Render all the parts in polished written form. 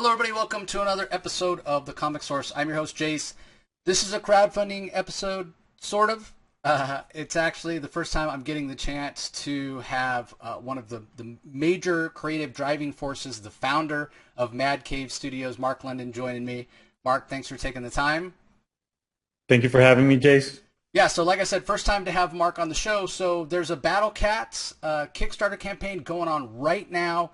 Hello, everybody. Welcome to another episode of The Comic Source. I'm your host, Jace. This is a crowdfunding episode, sort of. It's actually the first time I'm getting the chance to have one of the major creative driving forces, the founder of Mad Cave Studios, Mark London, joining me. Mark, thanks for taking the time. Thank you for having me, Jace. Yeah, so like I said, first time to have Mark on the show. So there's a Battlecats Kickstarter campaign going on right now.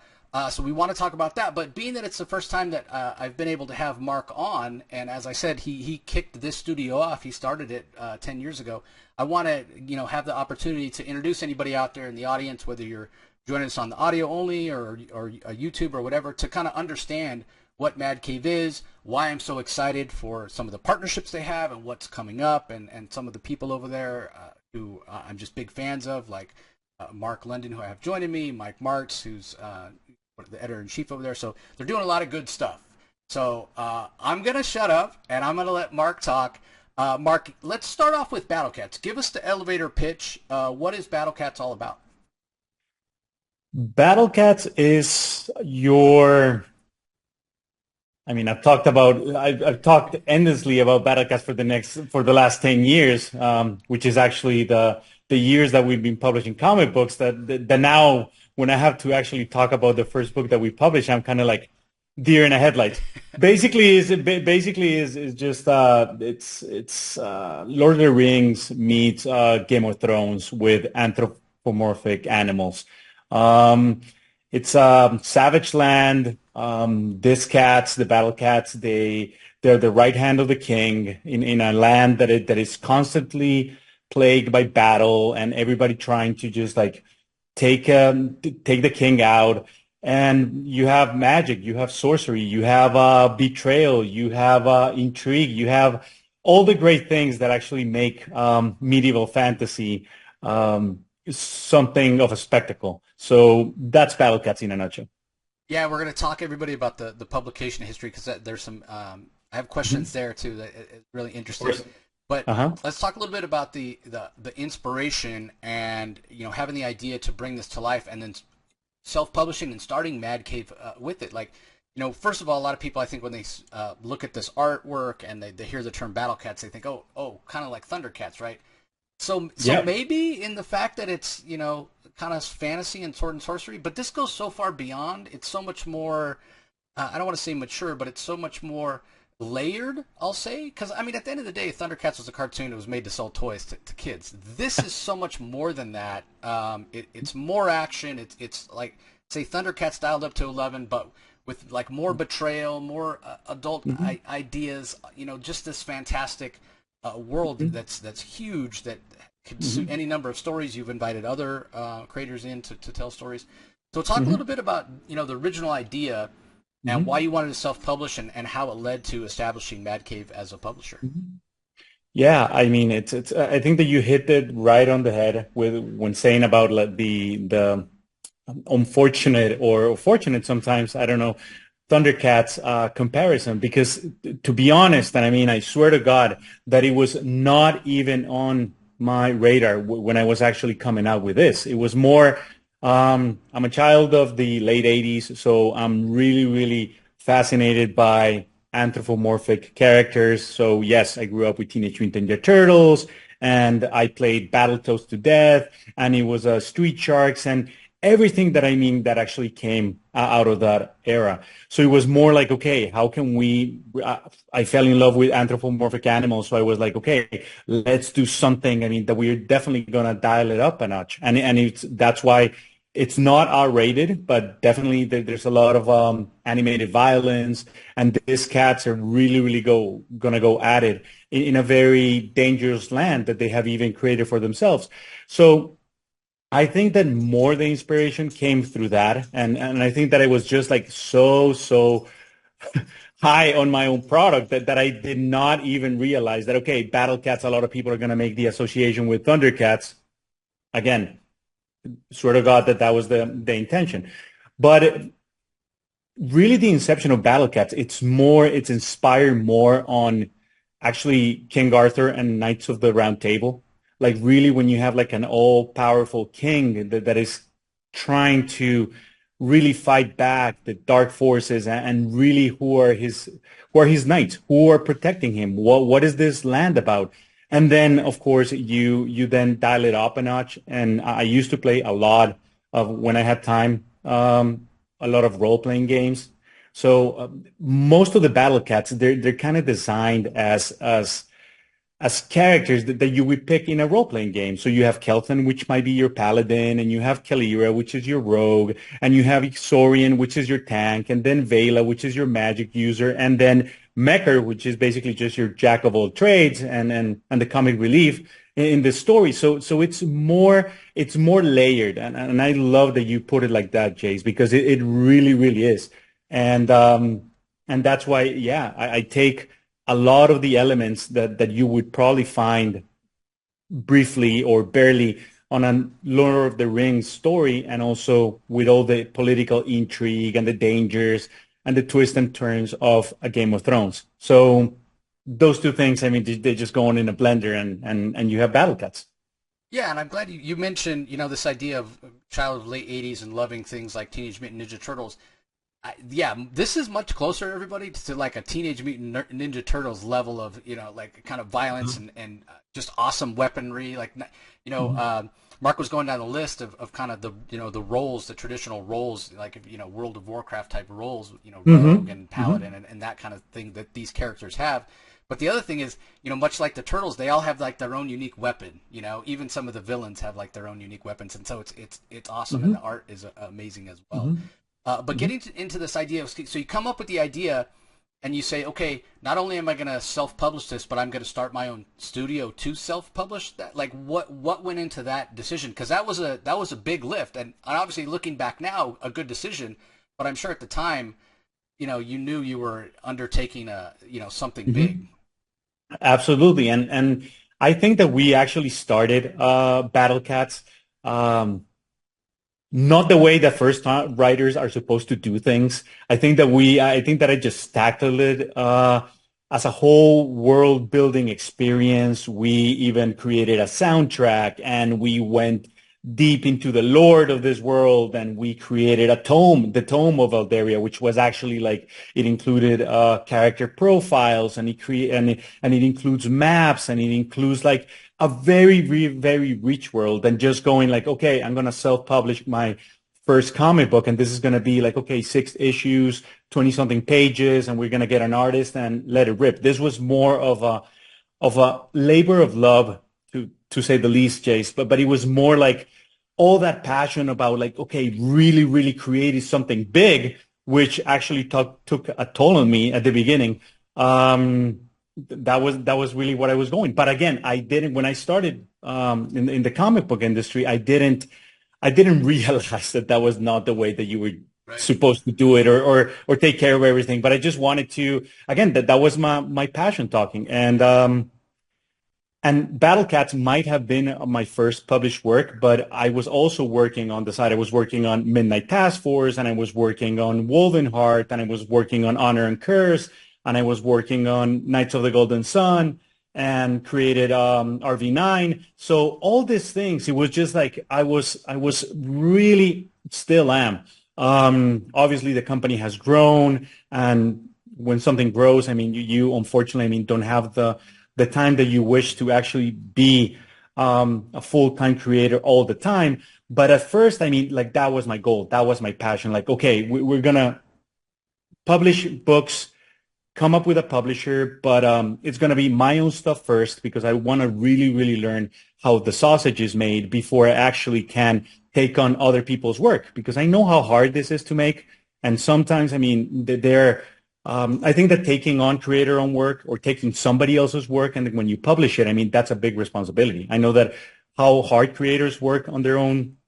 So we want to talk about that. But being that it's the first time that I've been able to have Mark on, and as I said, he kicked this studio off. He started it 10 years ago. I want to have the opportunity to introduce anybody out there in the audience, whether you're joining us on the audio only or YouTube or whatever, to kind of understand what Mad Cave is, why I'm so excited for some of the partnerships they have and what's coming up, and some of the people over there who I'm just big fans of, like Mark London, who I have joining me, Mike Martz, who's the editor-in-chief over there. So they're doing a lot of good stuff. So I'm going to shut up, and I'm going to let Mark talk. Mark, let's start off with Battlecats. Give us the elevator pitch. What is Battlecats all about? Battlecats is your. I've talked endlessly about Battlecats for the last 10 years, which is actually the years that we've been publishing comic books. That now, when I have to actually talk about the first book that we published, I'm kind of like deer in a headlight. Basically, is just it's Lord of the Rings meets Game of Thrones with anthropomorphic animals. It's Savage Land. These cats, the battle cats, they're the right hand of the king in a land that is constantly plagued by battle and everybody trying to just like take the king out. And you have magic, you have sorcery, you have betrayal, you have intrigue, you have all the great things that actually make medieval fantasy something of a spectacle. So that's Battlecats in a nutshell. Yeah, we're going to talk everybody about the publication history because there's some I have questions there too that is really interesting. But Uh-huh. let's talk a little bit about the inspiration and having the idea to bring this to life and then self-publishing and starting Mad Cave with it. Like, first of all, a lot of people, I think, when they look at this artwork and they hear the term Battle Cats, they think, oh, kind of like Thundercats, right? So Yep. maybe in the fact that it's kind of fantasy and sword and sorcery, but this goes so far beyond. It's so much more. I don't want to say mature, but it's so much more layered. I'll say because I mean, at the end of the day, Thundercats was a cartoon that was made to sell toys to kids. This is so much more than that. It's more action. It's like say Thundercats dialed up to 11, but with like more betrayal, more adult Mhm. ideas. Just this fantastic world Mhm. that's huge that could suit Mhm. any number of stories. You've invited other creators in to tell stories. So talk a Mhm. little bit about the original idea and Mhm. why you wanted to self-publish and how it led to establishing Mad Cave as a publisher. Mhm. Yeah, I mean it's I think that you hit it right on the head with when saying about like the unfortunate or fortunate sometimes, I don't know, Thundercats comparison because to be honest, and I mean I swear to God that it was not even on my radar when I was actually coming out with this. It was more I'm a child of the late 80s, so I'm really fascinated by anthropomorphic characters. So yes, I grew up with Teenage Mutant Ninja Turtles and I played Battletoads to death and it was Street Sharks and everything that I mean that actually came out of that era. So it was more like, okay, how can we? I fell in love with anthropomorphic animals, so I was like, okay, let's do something. I mean, that we're definitely gonna dial it up a notch, and that's why it's not R-rated, but definitely there's a lot of animated violence, and these cats are really gonna go at it in a very dangerous land that they have even created for themselves. So I think that more the inspiration came through that, and I think that it was just like so high on my own product that I did not even realize that okay, Battle Cats, a lot of people are gonna make the association with Thundercats. Again, swear to God that was the intention, but really the inception of Battle Cats, it's inspired more on actually King Arthur and Knights of the Round Table. Like really when you have like an all-powerful king that is trying to really fight back the dark forces, and really who are his knights, who are protecting him. What is this land about? And then, of course, you then dial it up a notch. And I used to play a lot of, when I had time, a lot of role playing games. So most of the battle cats, they're kind of designed as characters that you would pick in a role-playing game. So you have Kelton, which might be your paladin, and you have Kalira, which is your rogue, and you have Ixorian, which is your tank, and then Vela, which is your magic user, and then Mecher, which is basically just your jack of all trades and the comic relief in the story. So it's more layered, and I love that you put it like that, Jace, because it really, really is. And that's why, yeah, I take a lot of the elements that you would probably find briefly or barely on a Lord of the Rings story, and also with all the political intrigue and the dangers and the twists and turns of a Game of Thrones. So those two things, I mean, they just go on in a blender, and you have Battle Cats. Yeah, and I'm glad you mentioned, this idea of child of late 80s and loving things like Teenage Mutant Ninja Turtles. Yeah, this is much closer, everybody, to like a Teenage Mutant Ninja Turtles level of, like kind of violence and just awesome weaponry. Like, Mark was going down the list of kind of the roles, the traditional roles, like, World of Warcraft type roles, Rogue and Paladin and that kind of thing that these characters have. But the other thing is, much like the Turtles, they all have like their own unique weapon. Even some of the villains have like their own unique weapons, and so it's awesome, and the art is amazing as well. But getting into this idea of, so you come up with the idea and you say, okay, not only am I going to self-publish this, but I'm going to start my own studio to self-publish that. Like, what went into that decision? Because that was a big lift, and obviously looking back now, a good decision. But I'm sure at the time, you knew you were undertaking something big. Absolutely. And I think that we actually started Battle Cats. Not the way that first time writers are supposed to do things. I think that I just tackled it as a whole world building experience. We even created a soundtrack, and we went deep into the lore of this world, and we created a tome, the Tome of Eldaria, which was actually like, it included character profiles, and it includes maps, and it includes like a very, very, very rich world, and just going like, okay, I'm going to self-publish my first comic book, and this is going to be like, okay, 6 issues, 20 something pages, and we're going to get an artist and let it rip. This was more of a labor of love, to say the least, Jace, but it was more like all that passion about like, okay, really, really creating something big, which actually took a toll on me at the beginning. That was really what I was going. But again, I didn't, when I started in the comic book industry, I didn't realize that was not the way that you were supposed to do it, or take care of everything. But I just wanted to, again, that was my passion talking. And Battle Cats might have been my first published work, but I was also working on the side. I was working on Midnight Task Force, and I was working on Wolvenheart, and I was working on Honor and Curse, and I was working on Knights of the Golden Sun, and created RV9. So all these things, it was just like I was really, still am. Obviously, the company has grown, and when something grows, I mean, you unfortunately, I mean, don't have the time that you wish to actually be a full-time creator all the time. But at first, I mean, like, that was my goal. That was my passion. Like, okay, we're going to publish books, come up with a publisher, but it's going to be my own stuff first, because I want to really, really learn how the sausage is made before I actually can take on other people's work, because I know how hard this is to make. And sometimes, I mean, I think that taking on creator-owned work, or taking somebody else's work, and when you publish it, I mean, that's a big responsibility. I know that how hard creators work on their own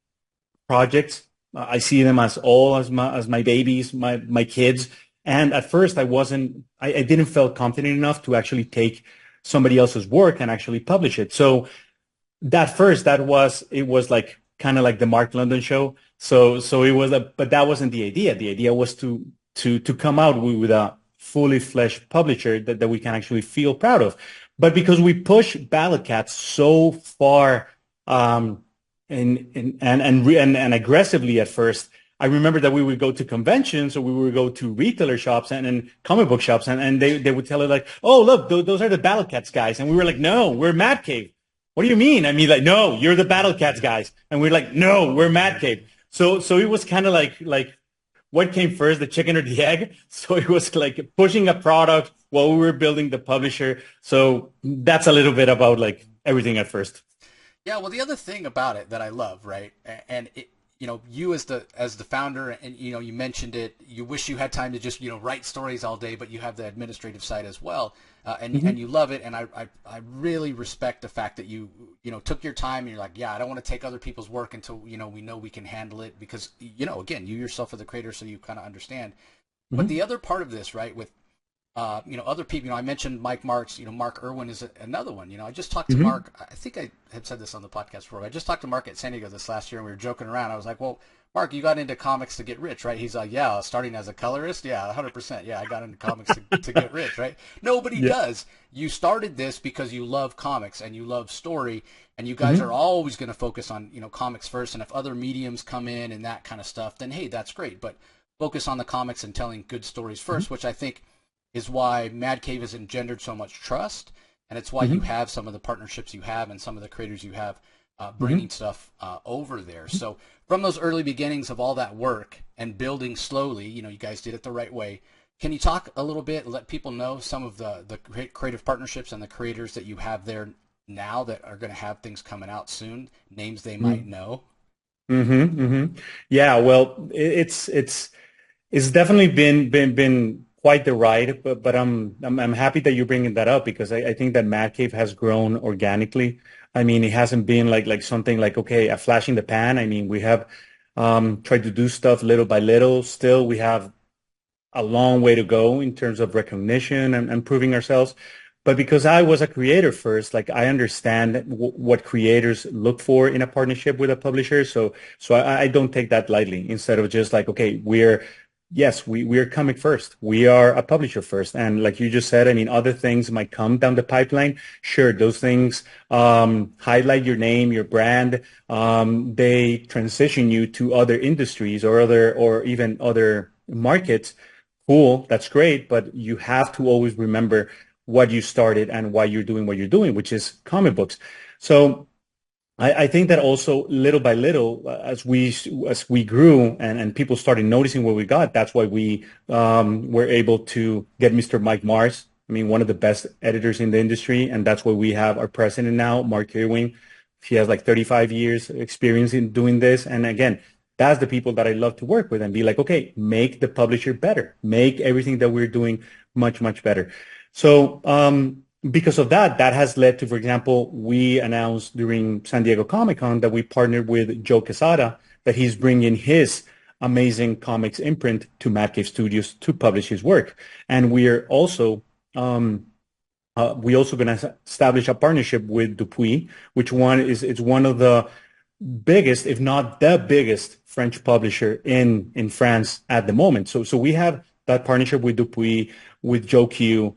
projects. I see them as my babies, my kids. And at first, I didn't feel confident enough to actually take somebody else's work and actually publish it. So it was like kind of like the Mark London show. So it was but that wasn't the idea. The idea was to come out with a fully fleshed publisher that we can actually feel proud of. But because we push Battlecats so far and aggressively at first, I remember that we would go to conventions or we would go to retailer shops and comic book shops and they would tell us like, oh, look, those are the Battlecats guys. And we were like, no, we're Mad Cave. What do you mean? I mean, like, no, you're the Battlecats guys. And we're like, no, we're Mad Cave. So it was kind of like what came first, the chicken or the egg? So it was like pushing a product while we were building the publisher. So that's a little bit about like everything at first. Yeah, well, the other thing about it that I love, right, and you as the founder, and you mentioned it. You wish you had time to just write stories all day, but you have the administrative side as well, and you love it. And I really respect the fact that you took your time and you're like, yeah, I don't want to take other people's work until we know we can handle it because again, you yourself are the creator, so you kind of understand. But the other part of this, right, with other people, I mentioned Mike Marks, Mark Irwin is another one. I just talked to Mark. I think I had said this on the podcast before. I just talked to Mark at San Diego this last year, and we were joking around. I was like, well, Mark, you got into comics to get rich, right? He's like, yeah, starting as a colorist. Yeah, 100%. Yeah, I got into comics to get rich, right? Nobody does. You started this because you love comics and you love story, and you guys are always going to focus on, comics first. And if other mediums come in and that kind of stuff, then, hey, that's great. But focus on the comics and telling good stories first, which I think is why Mad Cave has engendered so much trust, and it's why you have some of the partnerships you have and some of the creators you have bringing stuff over there. So from those early beginnings of all that work and building slowly, you guys did it the right way. Can you talk a little bit, let people know some of the creative partnerships and the creators that you have there now that are going to have things coming out soon, names they might know? Yeah, well, it's definitely been quite the ride, but I'm happy that you're bringing that up because I think that Mad Cave has grown organically. I mean, it hasn't been like something like, okay, a flash in the pan. I mean, we have tried to do stuff little by little. Still, we have a long way to go in terms of recognition and proving ourselves. But because I was a creator first, like I understand what creators look for in a partnership with a publisher. So I don't take that lightly. Instead of just like, okay, we're comic first. We are a publisher first. And like you just said, I mean, other things might come down the pipeline. Sure, those things highlight your name, your brand. They transition you to other industries or even other markets. Cool, that's great. But you have to always remember what you started and why you're doing what you're doing, which is comic books. So I think that also little by little, as we grew and people started noticing what we got, that's why we were able to get Mr. Mike Mars. I mean, one of the best editors in the industry, and that's why we have our president now, Mark Irwin. He has like 35 years experience in doing this, and again, that's the people that I love to work with and be like, okay, make the publisher better, make everything that we're doing much better. So because of that has led to, for example, we announced during San Diego Comic-Con that we partnered with Joe Quesada, that he's bringing his amazing comics imprint to Mad Cave Studios to publish his work. And we also going to establish a partnership with Dupuis, which it's one of the biggest, if not the biggest, French publisher in France at the moment. So we have that partnership with Dupuis, with Joe Q,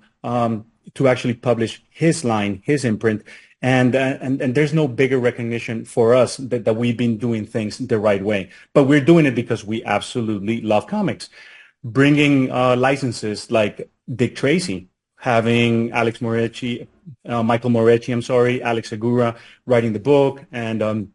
to actually publish his line, his imprint, and there's no bigger recognition for us that we've been doing things the right way. But we're doing it because we absolutely love comics. Bringing licenses like Dick Tracy, having Michael Moretti, Alex Segura writing the book, and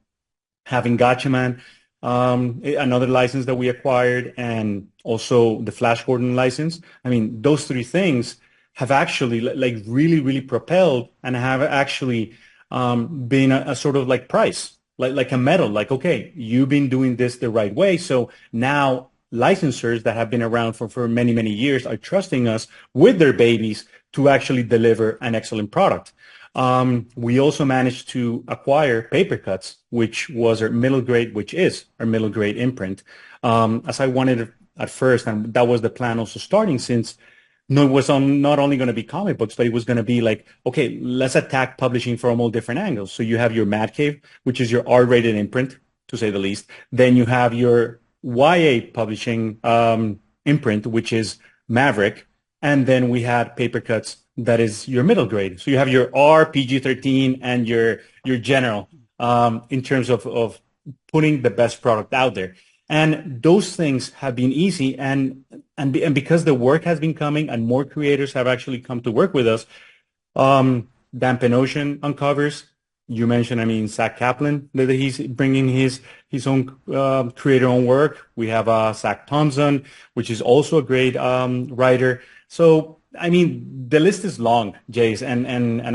having Gotchaman, another license that we acquired, and also the Flash Gordon license. I mean, those three things have actually like really propelled and have actually been a sort of like price, like a medal, like, okay, you've been doing this the right way. So now licensors that have been around for many years are trusting us with their babies to actually deliver an excellent product. We also managed to acquire Papercuts, which is our middle grade imprint, as I wanted at first, and that was the plan also starting since. No, it was not only going to be comic books, but it was going to be like, okay, let's attack publishing from all different angles. So you have your Mad Cave, which is your R-rated imprint, to say the least. Then you have your YA publishing imprint, which is Maverick. And then we had Papercuts, that is your middle grade. So you have your R, PG-13, and your general in terms of putting the best product out there. And those things have been easy, and because the work has been coming and more creators have actually come to work with us. Dampen Ocean uncovers. You mentioned, I mean, Zach Kaplan, that he's bringing his own creator-owned work. We have Zach Thompson, which is also a great writer. So, I mean, the list is long, Jace, and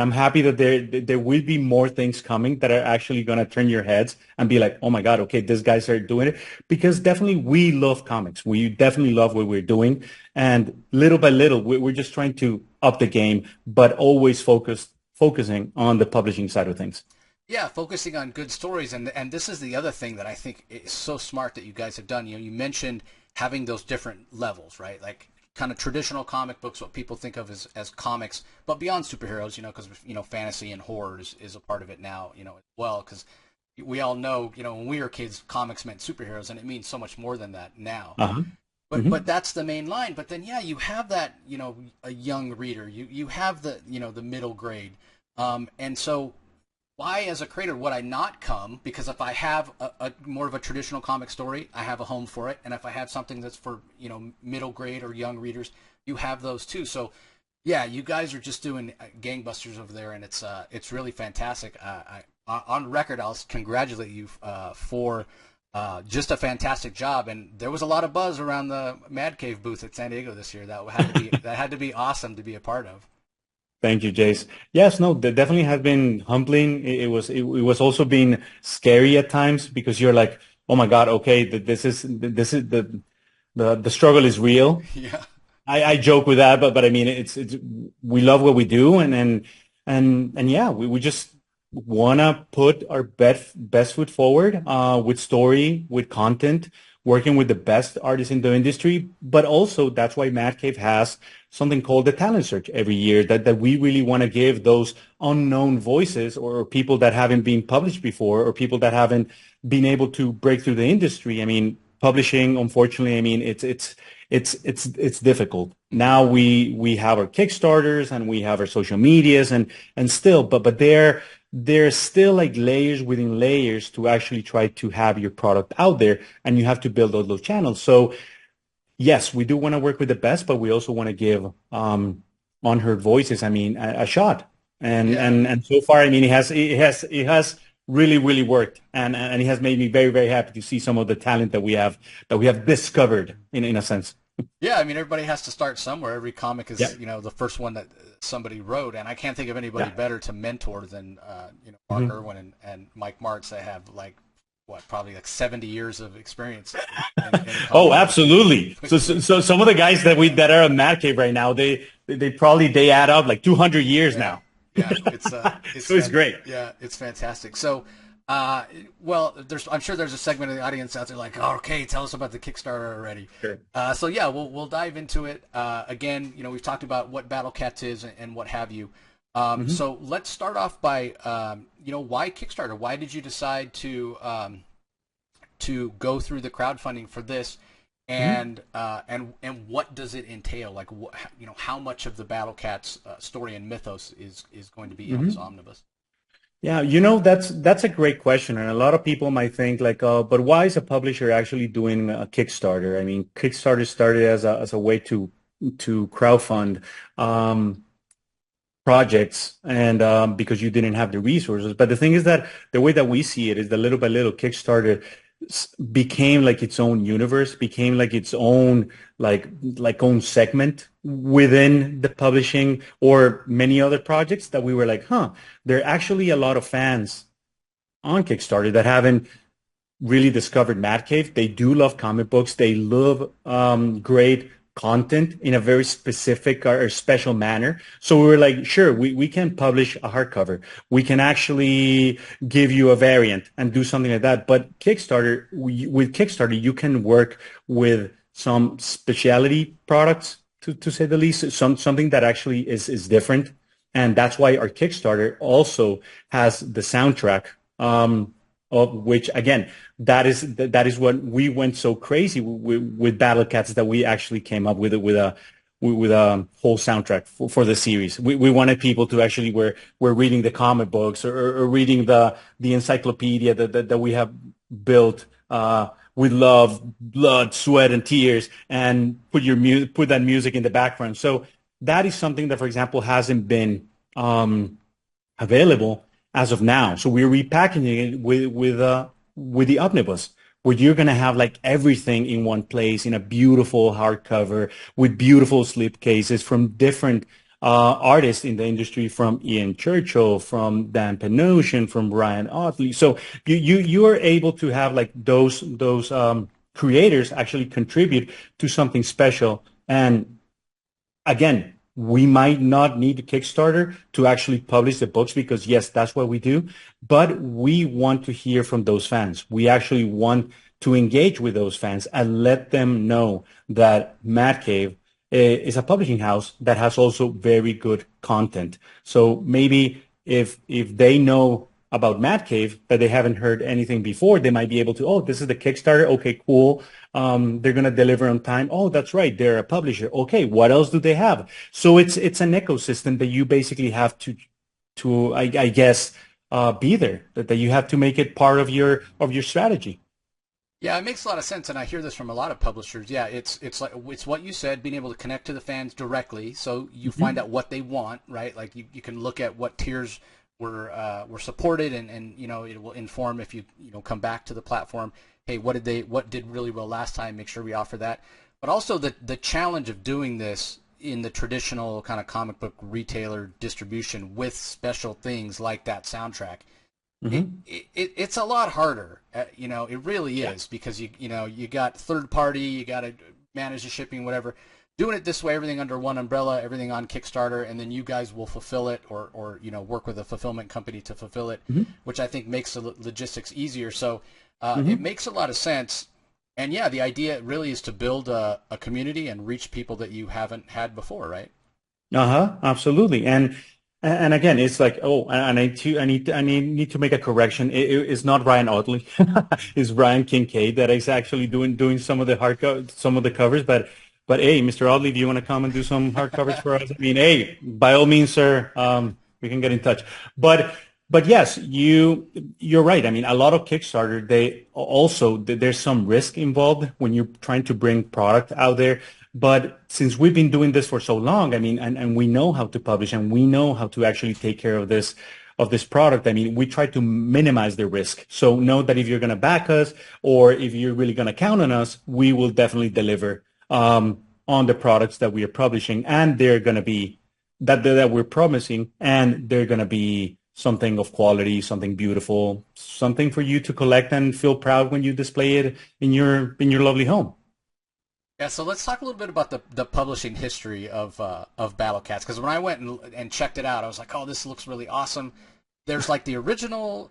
I'm happy that there will be more things coming that are actually going to turn your heads and be like, oh my God, okay, these guys are doing it. Because definitely we love comics. We definitely love what we're doing. And little by little, we're just trying to up the game, but always focusing on the publishing side of things. Yeah, focusing on good stories, and this is the other thing that I think is so smart that you guys have done. You know, you mentioned having those different levels, right? Like kind of traditional comic books, what people think of as comics, but beyond superheroes, you know, because you know fantasy and horror is a part of it now, you know, as well. Because we all know, you know, when we were kids, comics meant superheroes, and it means so much more than that now. Uh-huh. But that's the main line. But then yeah, you have that, you know, a young reader. You have the, you know, the middle grade, and so why as a creator would I not come? Because if I have a more of a traditional comic story, I have a home for it, and if I have something that's for, you know, middle grade or young readers, you have those too. So yeah, you guys are just doing gangbusters over there, and it's really fantastic. On record, I'll congratulate you for just a fantastic job. And there was a lot of buzz around the Mad Cave booth at San Diego this year. That had to be that had to be awesome to be a part of. Thank you, Jace. Yes, no, that definitely has been humbling. It was also been scary at times because you're like, oh my God, okay, this is the struggle is real. Yeah. I joke with that, but I mean it's we love what we do, and yeah, we just wanna put our best foot forward with story, with content, working with the best artists in the industry. But also that's why Mad Cave has something called the talent search every year, that we really want to give those unknown voices or people that haven't been published before or people that haven't been able to break through the industry. I mean, publishing, unfortunately, I mean, it's difficult. Now we have our Kickstarters and we have our social medias and still, but there's still like layers within layers to actually try to have your product out there, and you have to build all those channels. So yes, we do want to work with the best, but we also want to give unheard voices, I mean, a shot. And Yeah. and so far, I mean, it has really worked, and it has made me very happy to see some of the talent that we have discovered in a sense. Yeah, I mean, everybody has to start somewhere. Every comic Yeah, is, you know, the first one that somebody wrote, and I can't think of anybody yeah. better to mentor than, you know, Mark Mhm. Irwin and Mike Martz. They have like what, probably like 70 years of experience in Oh, comic books. absolutely. So some of the guys that we Yeah, that are in Mad Cave right now, they probably they add up like 200 years yeah, now. yeah. So it's great. Yeah, it's fantastic. So, well, I'm sure there's a segment of the audience out there like, oh, okay, tell us about the Kickstarter already. Sure. So yeah, we'll dive into it. Again, you know, we've talked about what Battlecats is and what have you. Mhm. So let's start off by, you know, why Kickstarter? Why did you decide to go through the crowdfunding for this? Mhm. And what does it entail? Like, you know, how much of the Battlecats story and mythos is going to be in this Mhm. omnibus? Yeah, that's a great question, and a lot of people might think like, but why is a publisher actually doing a Kickstarter? I mean, Kickstarter started as a way to crowdfund projects, and because you didn't have the resources. But the thing is that the way that we see it is that little by little, Kickstarter became like its own universe, became like its own like own segment within the publishing or many other projects that we were like, huh, there are actually a lot of fans on Kickstarter that haven't really discovered Mad Cave. They do love comic books. They love great content in a very specific or special manner. So we were like, sure, we can publish a hardcover. We can actually give you a variant and do something like that. But Kickstarter, with Kickstarter, you can work with some specialty products, to say the least, something that actually is different. And that's why our Kickstarter also has the soundtrack. Of which again, that is what we went so crazy with Battle Cats, that we actually came up with a whole soundtrack for the series. We wanted people to actually were reading the comic books or reading the encyclopedia that we have built with love, blood, sweat, and tears, and put that music in the background. So that is something that, for example, hasn't been available as of now. So we're repackaging it with the omnibus, where you're gonna have like everything in one place in a beautiful hardcover with beautiful slipcases from different artists in the industry, from Ian Churchill, from Dan Panosian, from Brian Otley. So you are able to have like those creators actually contribute to something special. And again, we might not need a Kickstarter to actually publish the books because yes, that's what we do, but we want to hear from those fans. We actually want to engage with those fans and let them know that Mad Cave is a publishing house that has also very good content. So maybe if they know about Mad Cave that they haven't heard anything before, they might be able to, oh, this is the Kickstarter. Okay, cool. They're going to deliver on time. Oh, that's right. They're a publisher. Okay, what else do they have? So it's an ecosystem that you basically have to I guess be there. That you have to make it part of your strategy. Yeah, it makes a lot of sense, and I hear this from a lot of publishers. Yeah, it's what you said, being able to connect to the fans directly, so you find out what they want, right? Like you can look at what tiers were supported, and it will inform if you come back to the platform. Hey, what did really well last time? Make sure we offer that. But also the challenge of doing this in the traditional kind of comic book retailer distribution with special things like that soundtrack. It's a lot harder, it really is, because you got third party, you got to manage the shipping, whatever. Doing it this way, everything under one umbrella, everything on Kickstarter, and then you guys will fulfill it, or work with a fulfillment company to fulfill it, which I think makes the logistics easier. So it makes a lot of sense. And yeah, the idea really is to build a community and reach people that you haven't had before, right? Absolutely. And again, it's like, oh, and I need to make a correction. It's not Ryan Otley. It's Brian Kincaid that is actually doing some of the some of the covers. But hey, Mr. Otley, do you want to come and do some hardcovers for us? I mean, hey, by all means, sir, we can get in touch. But yes, you're right. I mean, a lot of Kickstarter, there's some risk involved when you're trying to bring product out there. But since we've been doing this for so long, I mean, and we know how to publish and we know how to actually take care of this product. I mean, we try to minimize the risk. So know that if you're going to back us or if you're really going to count on us, we will definitely deliver on the products that we are publishing, and they're going to be that we're promising, and they're going to be something of quality, something beautiful, something for you to collect and feel proud when you display it in your lovely home. Yeah, so let's talk a little bit about the publishing history of Battlecats, because when I went and checked it out, I was like, oh, this looks really awesome. There's like the original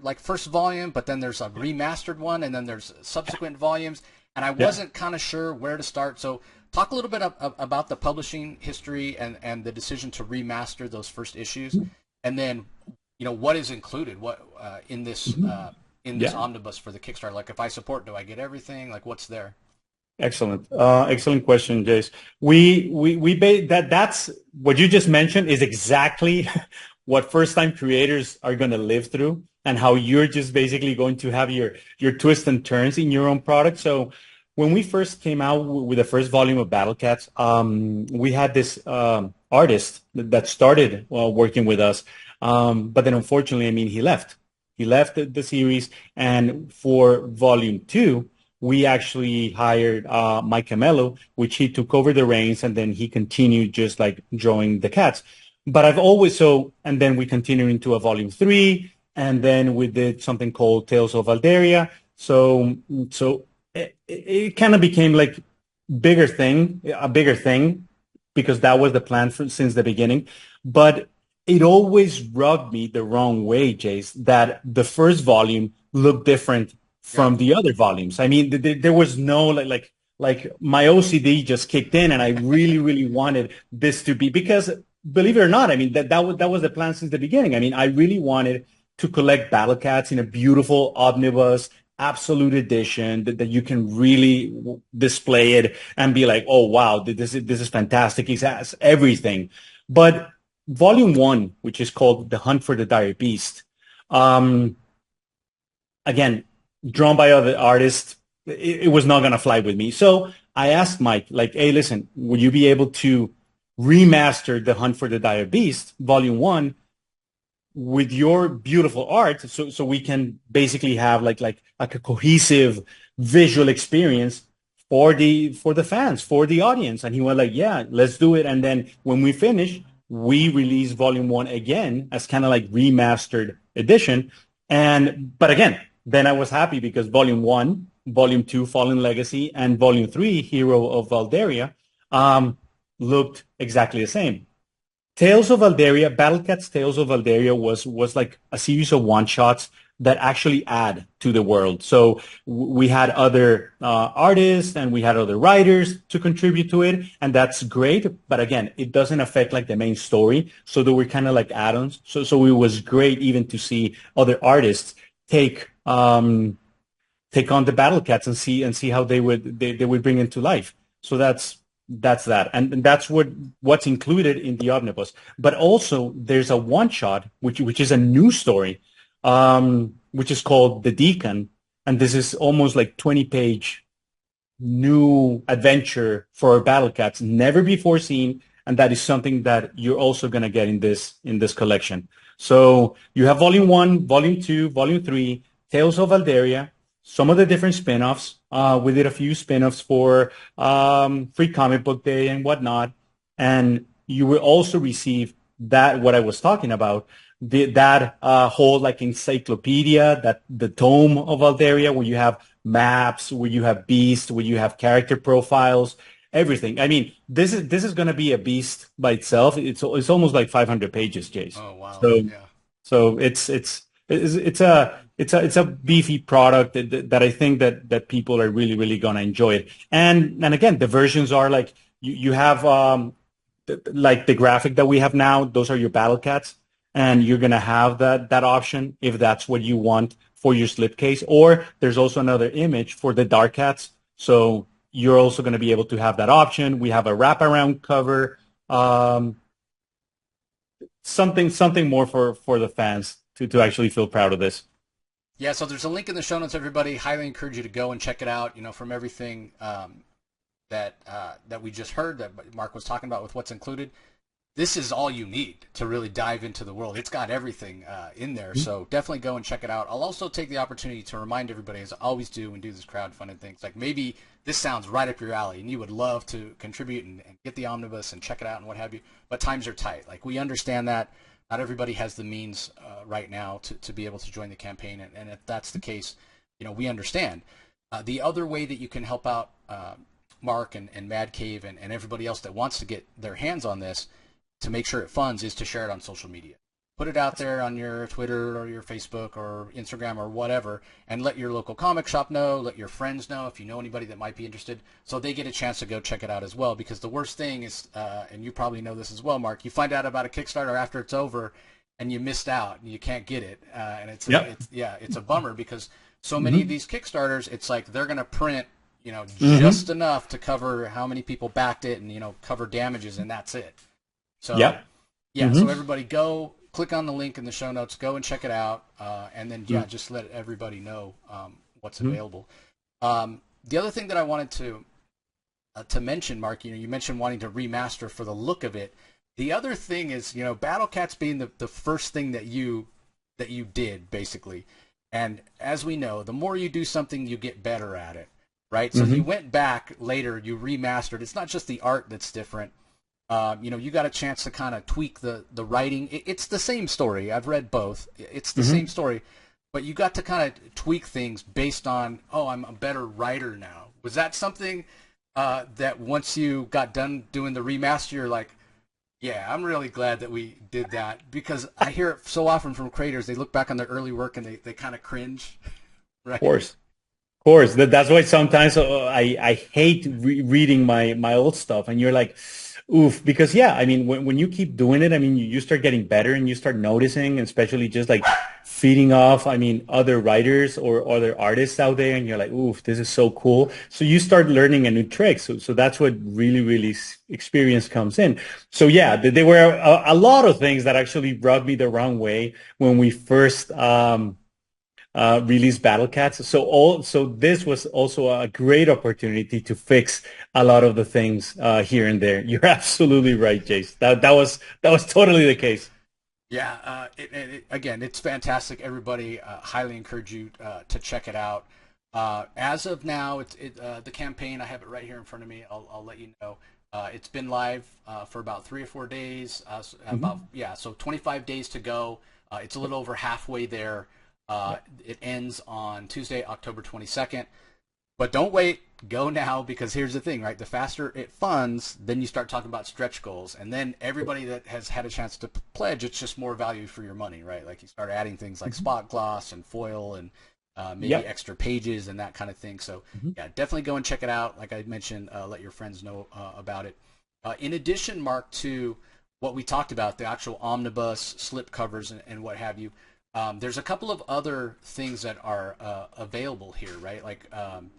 like first volume, but then there's a remastered one, and then there's subsequent volumes, and I wasn't kind of sure where to start. So talk a little bit about the publishing history and the decision to remaster those first issues, and then what is included in this omnibus for the Kickstarter. Like if I support, do I get everything? Like what's there? Excellent question, Jace. That's what you just mentioned is exactly what first-time creators are going to live through, and how you're just basically going to have your twists and turns in your own product. So when we first came out with the first volume of Battlecats, we had this artist that started working with us, but then unfortunately, I mean, he left. He left the series, and for volume 2, we actually hired Mike Camelo, which he took over the reins, and then he continued just like drawing the cats. But and then we continued into a volume 3, and then we did something called Tales of Alderia. So it kind of became like a bigger thing, because that was the plan since the beginning. But it always rubbed me the wrong way, Jace, that the first volume looked different from the other volumes. I mean, there was no like my OCD just kicked in, and I really, really wanted this to be, because believe it or not, I mean, that was the plan since the beginning. I mean, I really wanted to collect Battlecats in a beautiful omnibus, absolute edition that you can really display it and be like, oh wow, this is fantastic. It has everything. But volume 1, which is called The Hunt for the Dire Beast, again, drawn by other artists, it was not going to fly with me. So I asked Mike, like, hey, listen, would you be able to remaster The Hunt for the Dire Beast, Volume 1, with your beautiful art, so we can basically have like a cohesive visual experience for the fans, for the audience. And he was like, yeah, let's do it. And then when we finish, we release Volume 1 again as kind of like remastered edition. And but again, then I was happy because Volume 1, Volume 2, Fallen Legacy, and Volume 3, Hero of Valderia, looked exactly the same. Tales of Valderia, Battlecats Tales of Valderia was like a series of one shots that actually add to the world. So we had other artists and we had other writers to contribute to it, and that's great. But again, it doesn't affect like the main story. So they were kind of like add-ons. So it was great even to see other artists take take on the Battlecats and see how they would bring it to life. So that's that, and that's what's included in the omnibus. But also there's a one shot which is a new story, which is called The Deacon, and this is almost like 20-page new adventure for Battlecats, never before seen, and that is something that you're also going to get in this collection. So you have Volume 1, Volume 2, Volume 3, Tales of Valderia, some of the different spin-offs. We did a few spin-offs for Free Comic Book Day and whatnot. And you will also receive that, what I was talking about, that whole like encyclopedia, that the tome of Valderia, where you have maps, where you have beasts, where you have character profiles, everything. I mean, this is going to be a beast by itself. It's almost like 500 pages, Jace. Oh wow! So Yeah. so it's a beefy product that I think that people are really gonna enjoy it. And again, the versions are like you have like the graphic that we have now. Those are your battle cats, and you're gonna have that option if that's what you want for your slipcase. Or there's also another image for the dark cats, so you're also gonna be able to have that option. We have a wraparound cover. Something more for the fans to actually feel proud of this. Yeah, so there's a link in the show notes, everybody. Highly encourage you to go and check it out. From everything that we just heard, that Mark was talking about with what's included, this is all you need to really dive into the world. It's got everything in there, so definitely go and check it out. I'll also take the opportunity to remind everybody, as I always do when do this crowdfunding things, like maybe this sounds right up your alley and you would love to contribute and get the omnibus and check it out and what have you, but times are tight. Like, we understand that. Not everybody has the means right now to be able to join the campaign, and if that's the case, we understand. The other way that you can help out Mark and Mad Cave and everybody else that wants to get their hands on this to make sure it funds is to share it on social media. Put it out there on your Twitter or your Facebook or Instagram or whatever, and let your local comic shop know, let your friends know if you know anybody that might be interested, so they get a chance to go check it out as well. Because the worst thing is, and you probably know this as well, Mark, you find out about a Kickstarter after it's over and you missed out and you can't get it. And it's a bummer, because so many of these Kickstarters, it's like they're going to print just enough to cover how many people backed it and cover damages, and that's it. So so everybody go click on the link in the show notes, go and check it out, and then just let everybody know what's available. The other thing that I wanted to mention, Mark, you mentioned wanting to remaster for the look of it. The other thing is, Battlecats being the first thing that you did, basically. And as we know, the more you do something, you get better at it, right? So you went back later, you remastered. It's not just the art that's different. You got a chance to kind of tweak the writing. It's the same story. I've read both. It's the same story, but you got to kind of tweak things based on, I'm a better writer now. Was that something that once you got done doing the remaster, you're like, yeah, I'm really glad that we did that? Because I hear it so often from creators, they look back on their early work and they kind of cringe. Right? Of course. That's why sometimes I hate reading my old stuff, and you're like, oof, because I mean, when you keep doing it, I mean, you start getting better and you start noticing, especially just like feeding off, I mean, other writers or other artists out there, and you're like, oof, this is so cool. So you start learning a new trick. So that's what really experience comes in. So there were a lot of things that actually rubbed me the wrong way when we first release Battlecats. So this was also a great opportunity to fix a lot of the things here and there. You're absolutely right, Jace. That was totally the case. Yeah, again, it's fantastic. Everybody, highly encourage you to check it out. As of now, the campaign. I have it right here in front of me. I'll let you know. It's been live for about 3 or 4 days. So 25 days to go. It's a little over halfway there. It ends on Tuesday, October 22nd. But don't wait. Go now, because here's the thing, right? The faster it funds, then you start talking about stretch goals. And then everybody that has had a chance to pledge, it's just more value for your money, right? Like you start adding things like spot gloss and foil and maybe extra pages and that kind of thing. So yeah, definitely go and check it out. Like I mentioned, let your friends know about it. In addition, Mark, to what we talked about, the actual omnibus, slip covers, and what have you, there's a couple of other things that are available here, right? Like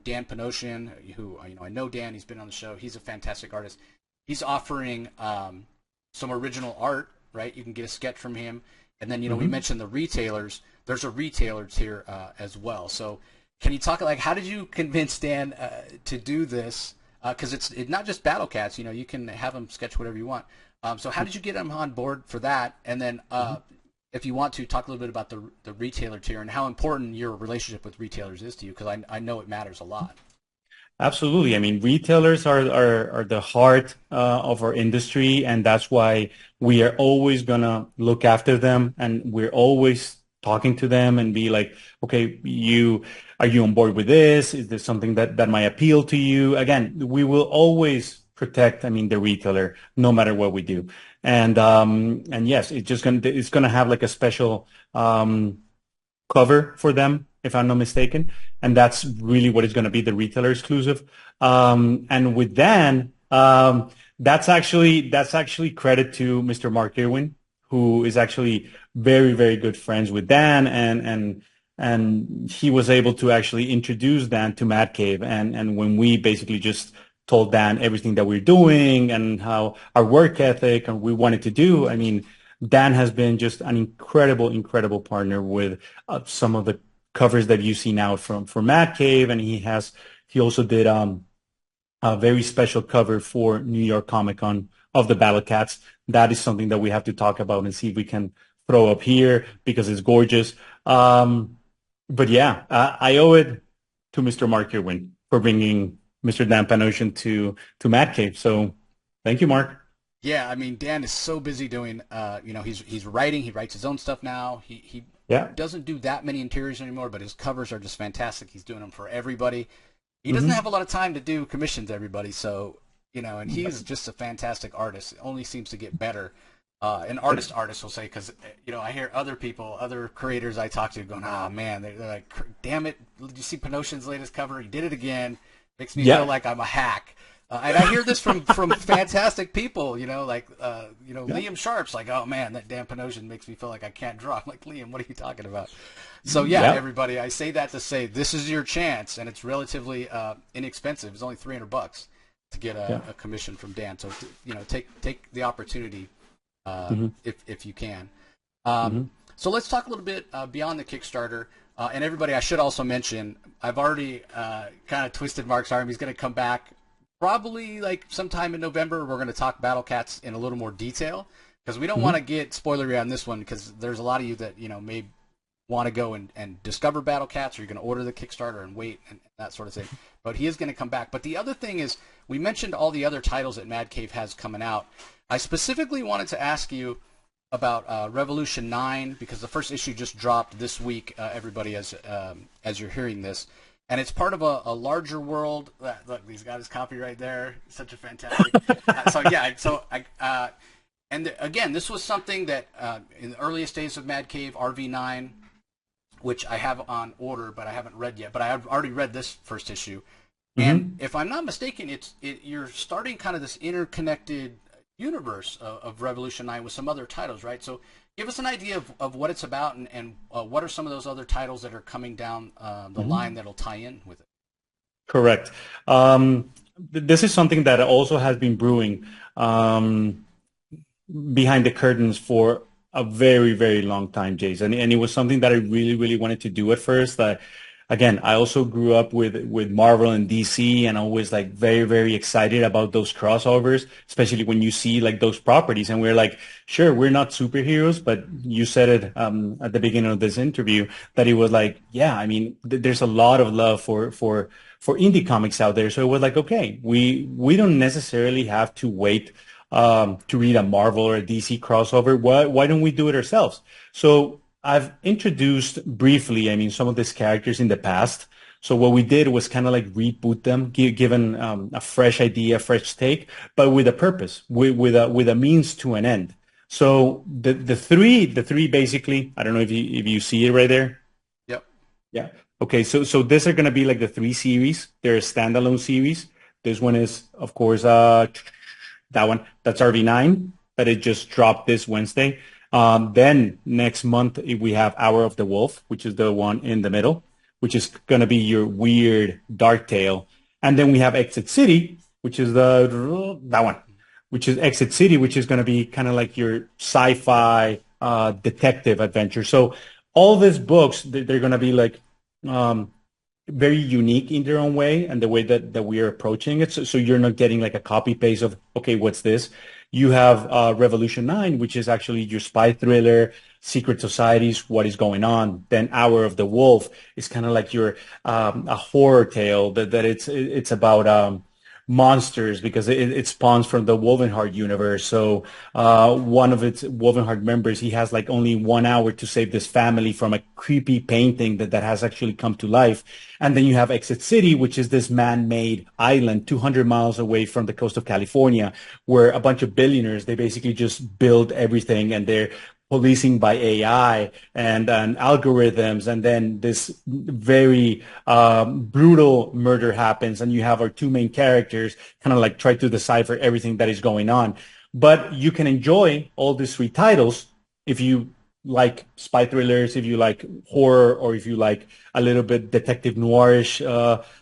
Dan Panosian, who I know Dan. He's been on the show. He's a fantastic artist. He's offering some original art, right? You can get a sketch from him, and then we mentioned the retailers. There's a retailer tier as well. So can you talk, like, how did you convince Dan to do this? Because it's not just Battlecats. You can have him sketch whatever you want. So how did you get him on board for that? And then if you want to, talk a little bit about the retailer tier and how important your relationship with retailers is to you, because I know it matters a lot. Absolutely. I mean, retailers are the heart of our industry, and that's why we are always gonna look after them, and we're always talking to them and be like, okay, are you on board with this? Is there something that might appeal to you? Again, we will always protect, the retailer, no matter what we do. And yes, it's gonna have like a special cover for them, if I'm not mistaken, and that's really what is going to be, the retailer exclusive. And with Dan, that's actually credit to Mr. Mark Irwin, who is actually very, very good friends with Dan, and he was able to actually introduce Dan to Mad Cave. And when we basically just told Dan everything that we're doing and how our work ethic and we wanted to do, Dan has been just an incredible, incredible partner with some of the covers that you see now from Mad Cave, and he also did a very special cover for New York Comic Con of the Battlecats. That is something that we have to talk about and see if we can throw up here, because it's gorgeous. But yeah, I owe it to Mr. Mark Irwin for bringing Mr. Dan Panosian to Mad Cave. So thank you, Mark. Yeah, Dan is so busy doing, he's writing. He writes his own stuff now. He doesn't do that many interiors anymore, but his covers are just fantastic. He's doing them for everybody. He doesn't have a lot of time to do commissions, everybody. So, and he's just a fantastic artist. It only seems to get better. An artist will say, because, I hear other creators I talk to going, oh, man, they're like, damn it, did you see Panosian's latest cover? He did it again. Makes me feel like I'm a hack. And I hear this from fantastic people, Liam Sharp's like, oh man, that Dan Panosian makes me feel like I can't draw. I'm like, Liam, what are you talking about? So everybody, I say that to say this is your chance, and it's relatively inexpensive. It's only $300 to get a commission from Dan. So take the opportunity if you can. So let's talk a little bit beyond the Kickstarter. And everybody, I should also mention, I've already kind of twisted Mark's arm. He's going to come back probably like sometime in November. We're going to talk Battlecats in a little more detail, because we don't want to get spoilery on this one, because there's a lot of you that may want to go and discover Battlecats, or you're going to order the Kickstarter and wait and that sort of thing. But he is going to come back. But the other thing is, we mentioned all the other titles that Mad Cave has coming out. I specifically wanted to ask you about Revolution 9, because the first issue just dropped this week, everybody, as you're hearing this. And it's part of a larger world. Look, he's got his copy right there. Such a fantastic. Again, this was something that in the earliest days of Mad Cave, RV9, which I have on order, but I haven't read yet. But I have already read this first issue. And if I'm not mistaken, you're starting kind of this interconnected universe of Revolution 9 with some other titles, right? So give us an idea of what it's about, and what are some of those other titles that are coming down the line that'll tie in with it. Correct. This is something that also has been brewing behind the curtains for a very, very long time, Jace. And it was something that I really, really wanted to do at first. Again, I also grew up with Marvel and DC and always like very, very excited about those crossovers, especially when you see like those properties. And we're like, sure, we're not superheroes, but you said it at the beginning of this interview that it was like, yeah, I mean, there's a lot of love for indie comics out there. So it was like, okay, we don't necessarily have to wait to read a Marvel or a DC crossover. Why don't we do it ourselves? So I've introduced briefly, I mean, some of these characters in the past. So what we did was kind of like reboot them, given a fresh idea, fresh take, but with a purpose, with a means to an end. So the three basically, I don't know if you see it right there. Yep. Yeah. Okay. So these are gonna be like the three series. They're a standalone series. This one is, of course, that one. That's RV9 that it just dropped this Wednesday. Then next month we have Hour of the Wolf, which is the one in the middle, which is gonna be your weird dark tale. And then we have Exit City, which is that one, which is Exit City, which is gonna be kind of like your sci-fi detective adventure. So all these books, they're gonna be like um, very unique in their own way and the way that we are approaching it. So you're not getting like a copy paste of, okay, what's this? You have Revolution 9, which is actually your spy thriller, secret societies, what is going on. Then Hour of the Wolf is kind of like your a horror tale that it's about monsters because it spawns from the Wovenheart universe. So one of its Wovenheart members, he has like only 1 hour to save this family from a creepy painting that has actually come to life. And then you have Exit City, which is this man-made island 200 miles away from the coast of California, where a bunch of billionaires, they basically just build everything and they're policing by AI and algorithms, and then this very brutal murder happens, and you have our two main characters kind of like try to decipher everything that is going on. But you can enjoy all these three titles if you like spy thrillers, if you like horror, or if you like a little bit detective noirish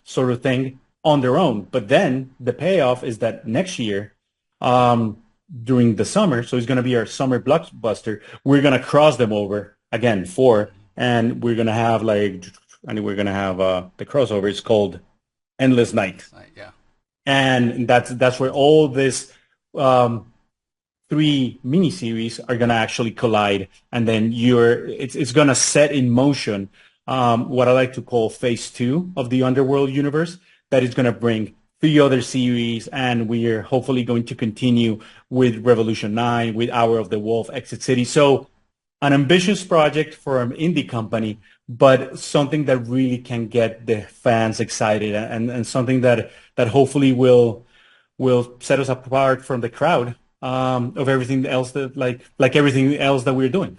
sort of thing on their own. But then the payoff is that next year, um, during the summer, so it's going to be our summer blockbuster. We're going to cross them over again, four, and we're going to have like, and we're going to have the crossover. It's called Endless Night, Yeah. and that's where all this three miniseries are going to actually collide, and then it's going to set in motion what I like to call phase two of the Underworld universe. That is going to bring three other series, and we are hopefully going to continue with Revolution 9, with Hour of the Wolf, Exit City. So an ambitious project for an indie company, but something that really can get the fans excited, and something that hopefully will set us apart from the crowd of everything else that like everything else that we're doing.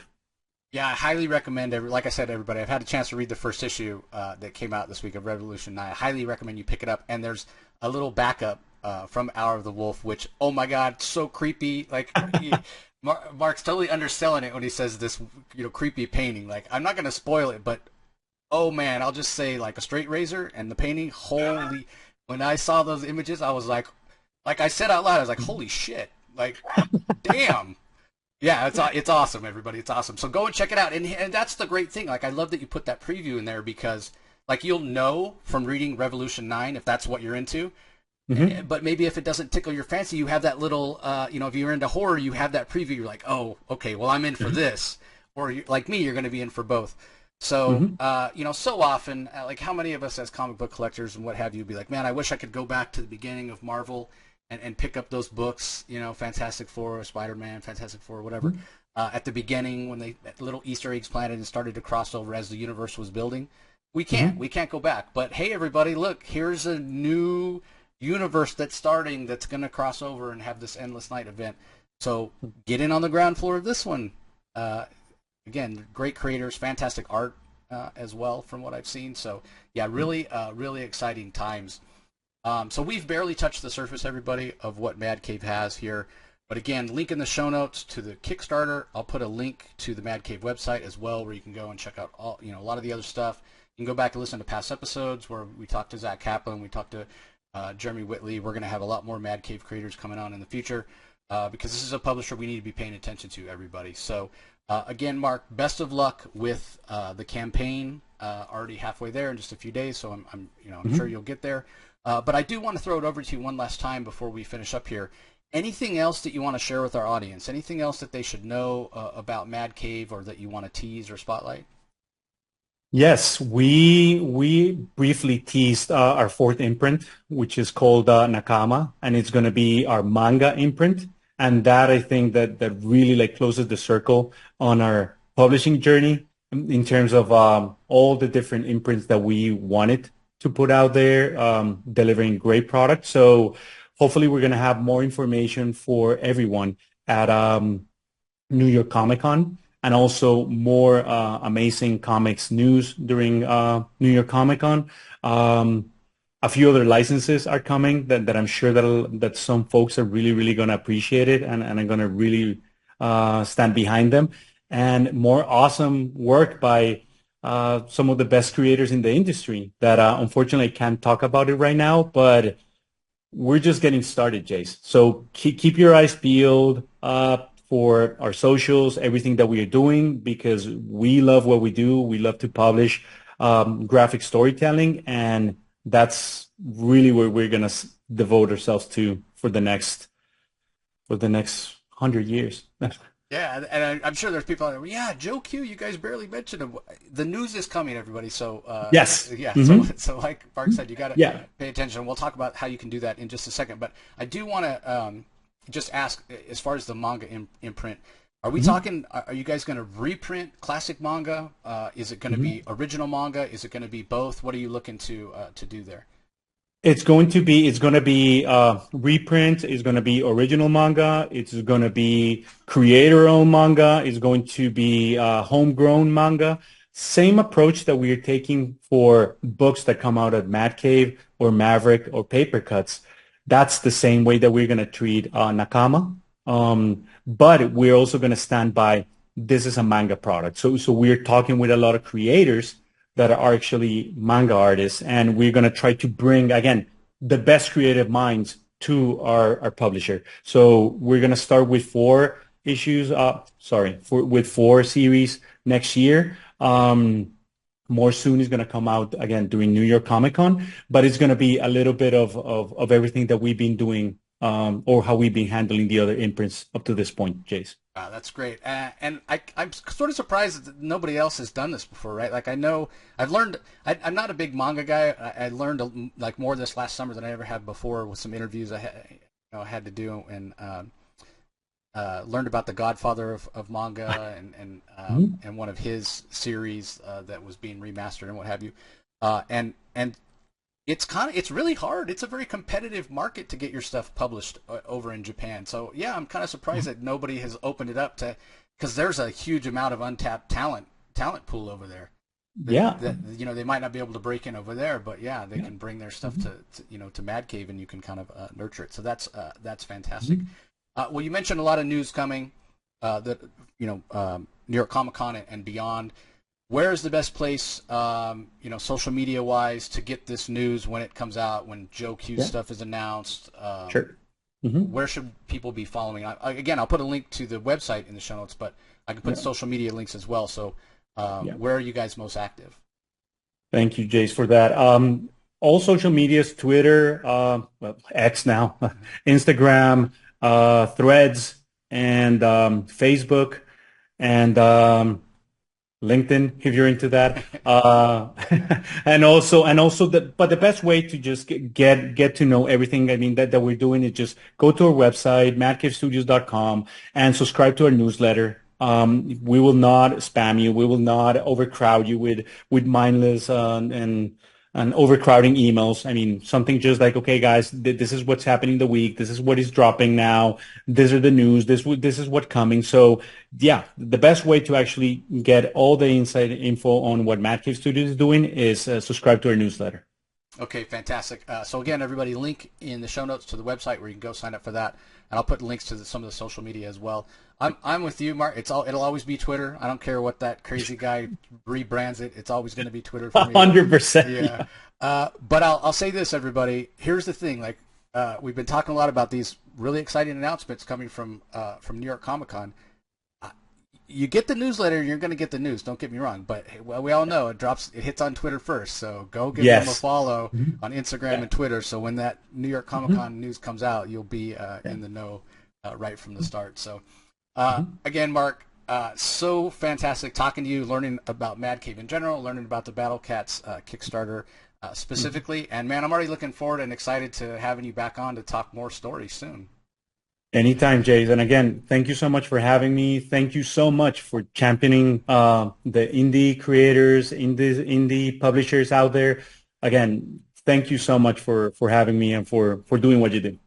Yeah, I highly recommend. Like I said, everybody, I've had a chance to read the first issue that came out this week of Revolution 9. I highly recommend you pick it up. And there's a little backup from Hour of the Wolf, which, oh my God, so creepy. Like, Mark's totally underselling it when he says this, creepy painting. Like, I'm not going to spoil it, but oh man, I'll just say like a straight razor and the painting. Holy, when I saw those images, I was like I said out loud, I was like, holy shit, like, damn. Yeah, it's awesome, everybody. It's awesome. So go and check it out. And that's the great thing. Like, I love that you put that preview in there because, like, you'll know from reading Revolution 9 if that's what you're into. Mm-hmm. But maybe if it doesn't tickle your fancy, you have that little, if you're into horror, you have that preview. You're like, oh, okay, well, I'm in for this. Or like me, you're going to be in for both. So, so often, like, how many of us as comic book collectors and what have you be like, man, I wish I could go back to the beginning of Marvel and pick up those books, Fantastic Four, Spider-Man, Fantastic Four, whatever, at the beginning when they little Easter eggs planted and started to cross over as the universe was building. We can't go back. But hey, everybody, look, here's a new universe that's starting that's going to cross over and have this Endless Night event. So get in on the ground floor of this one. Again, great creators, fantastic art as well from what I've seen. So yeah, really exciting times. So we've barely touched the surface, everybody, of what Mad Cave has here. But again, link in the show notes to the Kickstarter. I'll put a link to the Mad Cave website as well, where you can go and check out all, a lot of the other stuff. You can go back and listen to past episodes where we talked to Zach Kaplan, we talked to Jeremy Whitley. We're going to have a lot more Mad Cave creators coming on in the future. because this is a publisher we need to be paying attention to, everybody. So again, Mark, best of luck with the campaign. Already halfway there in just a few days, so I'm sure you'll get there. But I do want to throw it over to you one last time before we finish up here. Anything else that you want to share with our audience? Anything else that they should know about Mad Cave, or that you want to tease or spotlight? Yes, we briefly teased our fourth imprint, which is called Nakama, and it's going to be our manga imprint. And that, I think that really like closes the circle on our publishing journey in terms of all the different imprints that we wanted to put out there, delivering great product. So hopefully we're going to have more information for everyone at New York Comic Con, and also more amazing comics news during New York Comic Con. A few other licenses are coming that I'm sure that some folks are really going to appreciate it, and are going to really stand behind them. And more awesome work by some of the best creators in the industry that unfortunately can't talk about it right now, but we're just getting started, Jace. So keep your eyes peeled for our socials, everything that we are doing, because we love what we do. We love to publish graphic storytelling, and that's really where we're going to devote ourselves to for the next 100 years. Yeah, and I'm sure there's people out there. Yeah, Joe Q, you guys barely mentioned him. The news is coming, everybody. So yes, yeah. Mm-hmm. So like Mark said, you got to pay attention. We'll talk about how you can do that in just a second. But I do want to just ask, as far as the manga imprint, are we talking? Are you guys going to reprint classic manga? Is it going to be original manga? Is it going to be both? What are you looking to do there? It's going to be reprint. It's going to be original manga. It's going to be creator-owned manga. It's going to be homegrown manga. Same approach that we are taking for books that come out at Mad Cave or Maverick or Paper Cuts. That's the same way that we're going to treat Nakama. But we're also going to stand by this is a manga product. So we're talking with a lot of creators that are actually manga artists, and we're going to try to bring, again, the best creative minds to our publisher. So we're going to start with 4 issues, with 4 series next year. More soon is going to come out, again, during New York Comic Con, but it's going to be a little bit of everything that we've been doing, or how we've been handling the other imprints up to this point, Jace. Wow, that's great. And I'm sort of surprised that nobody else has done this before, right? Like, I know I've learned, I'm not a big manga guy. I learned like more this last summer than I ever had before with some interviews I had to do, and learned about the godfather of manga and one of his series that was being remastered and what have you. And it's really hard. It's a very competitive market to get your stuff published over in Japan. So yeah, I'm kind of surprised that nobody has opened it up to, because there's a huge amount of untapped talent pool over there. That they might not be able to break in over there, but yeah, they can bring their stuff to Mad Cave, and you can kind of nurture it. So that's fantastic. Well, you mentioned a lot of news coming, that New York Comic Con and beyond. Where is the best place, social media wise, to get this news when it comes out, when Joe Q stuff is announced? Sure. Where should people be following? Again, I'll put a link to the website in the show notes, but I can put social media links as well. So where are you guys most active? Thank you, Jace, for that. All social medias, Twitter, X now, Instagram, Threads, and Facebook, and LinkedIn, if you're into that, but the best way to just get to know everything, I mean, that we're doing is just go to our website, madcavestudios.com, and subscribe to our newsletter. We will not spam you. We will not overcrowd you with mindless and overcrowding emails. I mean, something just like, okay, guys, this is what's happening the week. This is what is dropping now. These are the news. This is what's coming. So yeah, the best way to actually get all the inside info on what Mad Cave Studios is doing is subscribe to our newsletter. Okay, fantastic. So again, everybody, link in the show notes to the website where you can go sign up for that, and I'll put links to some of the social media as well. I'm with you, Mark. It'll always be Twitter. I don't care what that crazy guy rebrands it. It's always going to be Twitter for me. 100%. Yeah. But I'll say this, everybody. Here's the thing. Like, we've been talking a lot about these really exciting announcements coming from New York Comic Con. You get the newsletter, you're going to get the news. Don't get me wrong, but well, we all know it hits on Twitter first. So go give them a follow on Instagram and Twitter. So when that New York Comic Con news comes out, you'll be in the know right from the start. So again, Mark, so fantastic talking to you, learning about Mad Cave in general, learning about the Battlecats Kickstarter specifically, and man, I'm already looking forward and excited to having you back on to talk more stories soon. Anytime, Jace. And again, thank you so much for having me. Thank you so much for championing the indie creators, indie publishers out there. Again, thank you so much for having me and for doing what you do.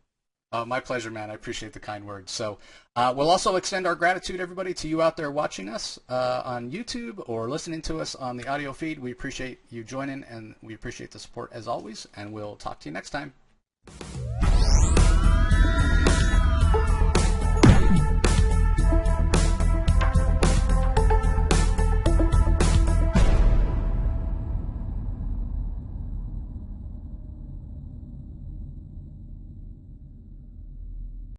My pleasure, man. I appreciate the kind words. So we'll also extend our gratitude, everybody, to you out there watching us on YouTube or listening to us on the audio feed. We appreciate you joining, and we appreciate the support as always, and we'll talk to you next time.